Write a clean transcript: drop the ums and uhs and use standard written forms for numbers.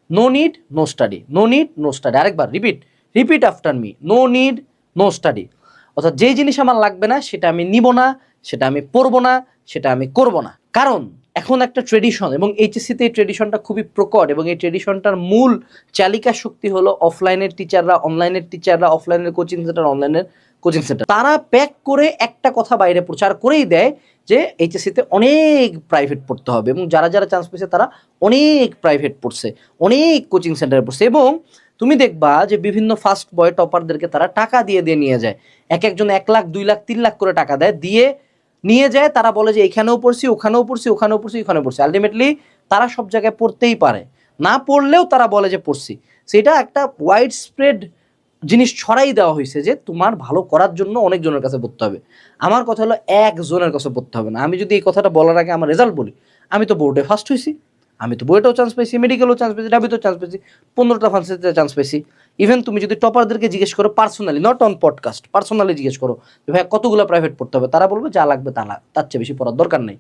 No need no study, no need no study. আরেকবার repeat after me, no need no study. অর্থাৎ যেই জিনিস আমার লাগবে না সেটা আমি নিব না, সেটা আমি পড়বো না, সেটা আমি করব না। কারণ এখন একটা ট্রেডিশন, এবং এইচএসসিতে এই ট্রেডিশনটা খুবই প্রকট, এবং এই ট্রেডিশনটার মূল চালিকা শক্তি হলো অফলাইনের টিচাররা, অনলাইনের টিচাররা, অফলাইনের কোচিং সেন্টার, অনলাইনের কোচিং সেন্টার। তারা প্যাক করে একটা কথা বাইরে প্রচার করেই দেয় যে এইচএসসিতে অনেক প্রাইভেট পড়তে হবে, এবং যারা যারা চান্স পেয়েছে তারা অনেক প্রাইভেট পড়ছে, অনেক কোচিং সেন্টারে পড়ছে। এবং তুমি দেখবা যে বিভিন্ন ফার্স্ট বয় টপারদেরকে তারা টাকা দিয়ে নিয়ে যায়, এক একজন 1 লাখ 2 লাখ 3 লাখ করে টাকা দেয়, দিয়ে নিয়ে যায়। তারা বলে যে এখানেও পড়ছি, ওখানেও পড়ছি, ওখানেও পড়ছি, ওখানেও পড়ছি। আলটিমেটলি তারা সব জায়গায় পড়তেই পারে, না পড়লেও তারা বলে যে পড়ছি। সেটা একটা ওয়াইড স্প্রেড জিনিস ছড়াই দেওয়া হয়েছে যে তোমার ভালো করার জন্য অনেকজনের কাছে পড়তে হবে। আমার কথা হলো একজনের কাছে পড়তে হবে না। আমি যদি এই কথাটা বলার আগে আমার রেজাল্ট বলি, আমি তো বোর্ডে ফার্স্ট হয়েছি, আমি তো বুয়েটেও চান্স পেয়েছি, মেডিকেলও চান্স পেয়েছি, ডাবিতেও চান্স পেয়েছি, 15টা ফার্সিতে চান্স পেয়েছি। ইভেন তুমি যদি টপারদেরকে জিজ্ঞেস করো personally, not on podcast, personally জিজ্ঞেস করো যে ভাই কতগুলো প্রাইভেট পড়তে হবে, তারা বলবে যা লাগবে তার চেয়ে বেশি পড়ার দরকার নেই।